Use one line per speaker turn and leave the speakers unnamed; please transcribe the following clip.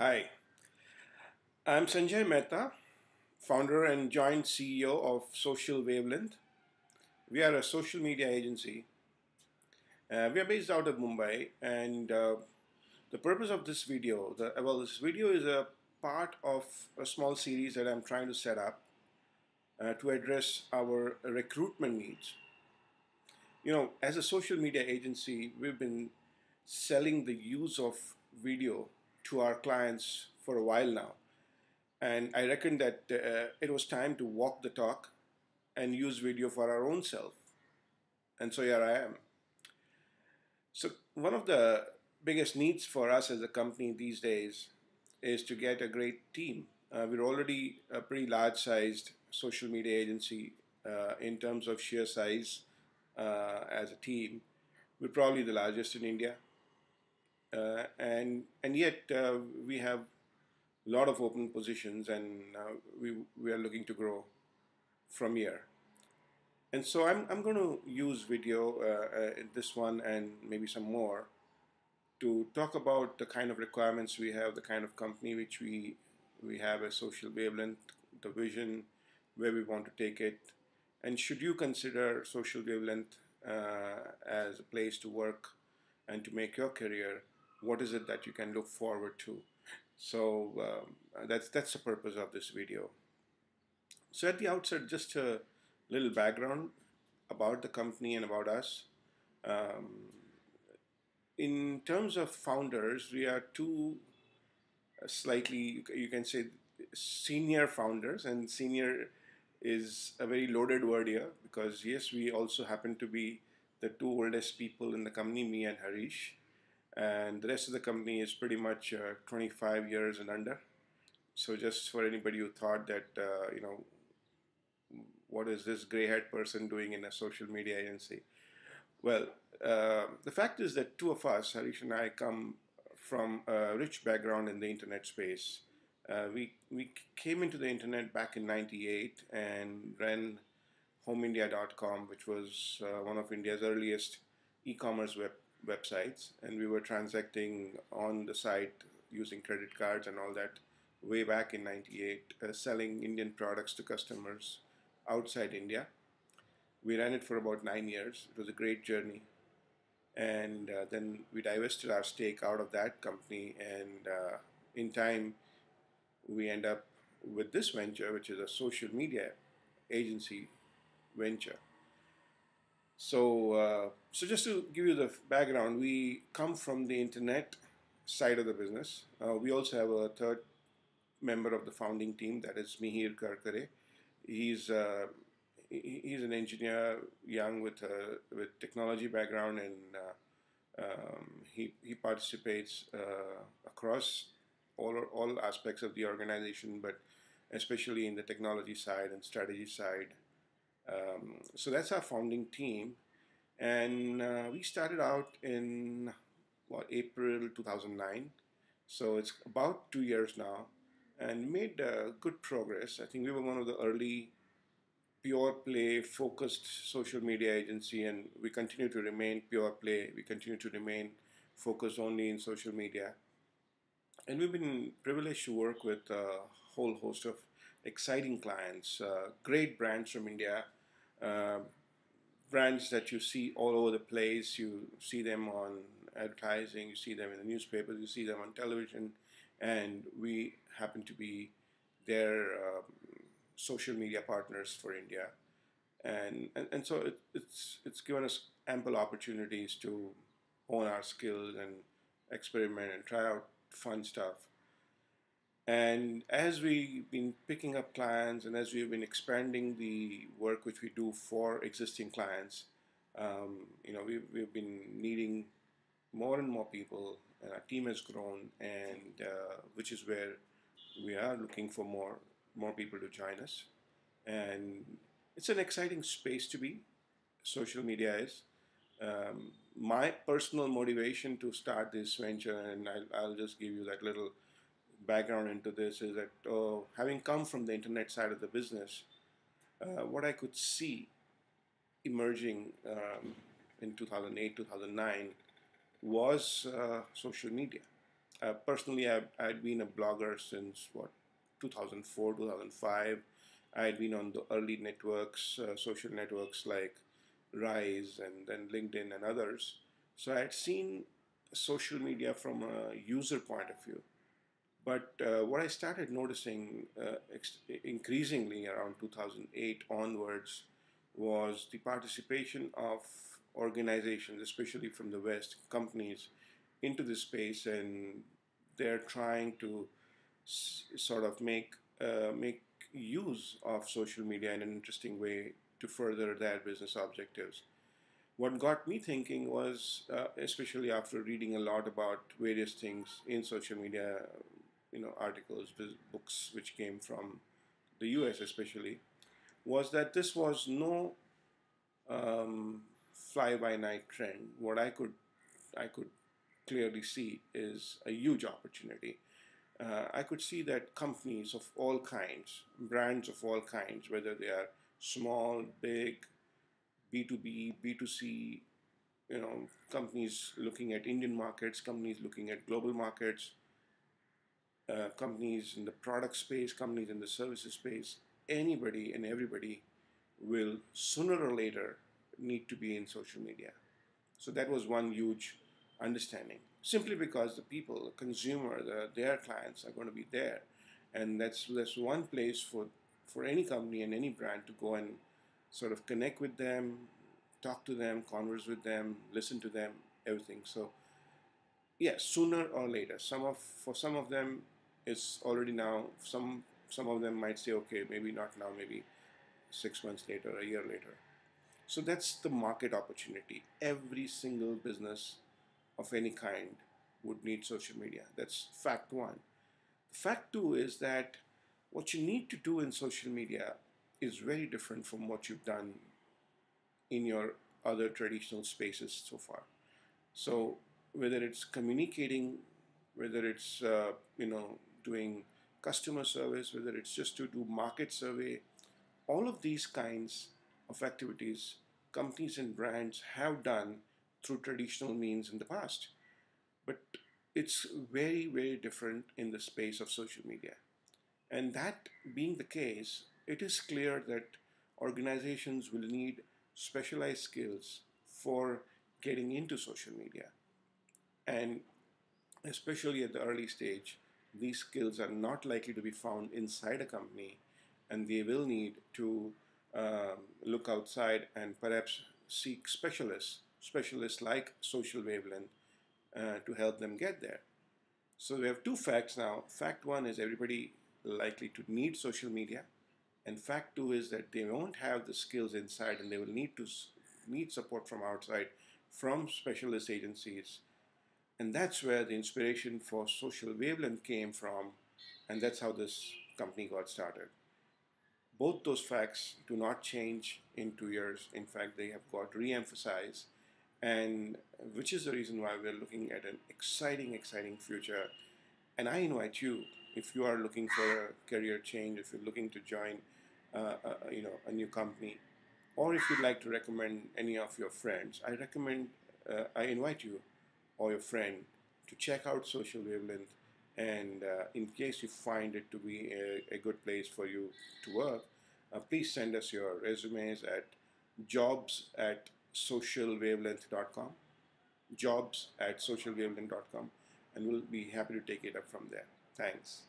Hi, I'm Sanjay Mehta, founder and joint CEO of Social Wavelength. We are a social media agency. We are based out of Mumbai, and the purpose of this video, this video is a part of a small series that I'm trying to set up to address our recruitment needs. As a social media agency, we've been selling the use of video to our clients for a while now. And I reckon that it was time to walk the talk and use video for our own self. And so here I am. So, one of the biggest needs for us as a company these days is to get a great team. We're already a pretty large sized social media agency in terms of sheer size as a team. We're probably the largest in India. And yet we have a lot of open positions, and we are looking to grow from here. And so I'm going to use video in this one and maybe some more to talk about the kind of requirements we have, the kind of company which we have as Social Wavelength, the vision, where we want to take it, and should you consider Social Wavelength as a place to work and to make your career, what is it that you can look forward to? So that's the purpose of this video. So at the outset, just a little background about the company and about us. Um, in terms of founders, we are two slightly, you can say, senior founders, and senior is a very loaded word here because, yes, we also happen to be the two oldest people in the company, me and Harish. And the rest of the company is pretty much 25 years and under. So, just for anybody who thought that, what is this gray haired person doing in a social media agency? Well, the fact is that two of us, Harish and I, come from a rich background in the internet space. We came into the internet back in '98 and ran HomeIndia.com, which was one of India's earliest e-commerce websites, and we were transacting on the site using credit cards and all that way back in '98, selling Indian products to customers outside India. We ran it for about 9 years. It was a great journey. And then we divested our stake out of that company. And in time, we end up with this venture, which is a social media agency venture. So just to give you the background, we come from the internet side of the business. We also have a third member of the founding team, that is Mihir Karkare. He's he's an engineer, young with technology background, and he participates across all aspects of the organization, but especially in the technology side and strategy side. So that's our founding team, and we started out in April 2009. So it's about 2 years now, and made good progress. I think we were one of the early pure play focused social media agency, and we continue to remain pure play. We continue to remain focused only in social media, and we've been privileged to work with a whole host of exciting clients, great brands from India, uh, brands that you see all over the place. You see them on advertising, you see them in the newspapers, you see them on television, and we happen to be their social media partners for India. And so it's given us ample opportunities to hone our skills and experiment and try out fun stuff. And as we've been picking up clients and as we've been expanding the work which we do for existing clients, we've been needing more and more people, and our team has grown, and which is where we are looking for more people to join us. And it's an exciting space to be. Social media is. My personal motivation to start this venture, and I'll just give you that little background into this, is that having come from the internet side of the business, what I could see emerging in 2008, 2009 was social media. Personally, I'd been a blogger since what 2004, 2005. I'd been on the early networks, social networks like Rise and then LinkedIn and others. So I'd seen social media from a user point of view. But what I started noticing increasingly around 2008 onwards was the participation of organizations, especially from the West, companies, into this space, and they're trying to sort of make use of social media in an interesting way to further their business objectives. What got me thinking was, especially after reading a lot about various things in social media, articles, books which came from the US especially, was that this was no fly by night trend. What I could clearly see is a huge opportunity. I could see that companies of all kinds, brands of all kinds, whether they are small, big, B2B, B2C, companies looking at Indian markets, companies looking at global markets, companies in the product space, companies in the services space, anybody and everybody will sooner or later need to be in social media. So that was one huge understanding. Simply because the people, the consumer, their clients are going to be there, and that's one place for any company and any brand to go and sort of connect with them, talk to them, converse with them, listen to them, everything. So yes, sooner or later. For some of them, it's already now. Some of them might say, okay, maybe not now, maybe 6 months later, a year later. So that's the market opportunity. Every single business of any kind would need social media. That's fact one. Fact two is that what you need to do in social media is very different from what you've done in your other traditional spaces so far. So whether it's communicating, whether it's doing customer service, whether it's just to do market survey, all of these kinds of activities companies and brands have done through traditional means in the past. But it's very, very different in the space of social media. And that being the case, it is clear that organizations will need specialized skills for getting into social media. And especially at the early stage, these skills are not likely to be found inside a company, and they will need to look outside and perhaps seek specialists like Social Wavelength, to help them get there. So we have two facts now. Fact one is everybody likely to need social media, and fact two is that they won't have the skills inside, and they will need support from outside, from specialist agencies. And that's where the inspiration for Social Wavelength came from, and that's how this company got started. Both those facts do not change in 2 years. In fact, they have got re-emphasized, and which is the reason why we're looking at an exciting, exciting future. And I invite you, if you are looking for a career change, if you're looking to join, a new company, or if you'd like to recommend any of your friends, I invite you or your friend to check out Social Wavelength. And in case you find it to be a good place for you to work, please send us your resumes at jobs@socialwavelength.com, jobs@socialwavelength.com, and we'll be happy to take it up from there. Thanks.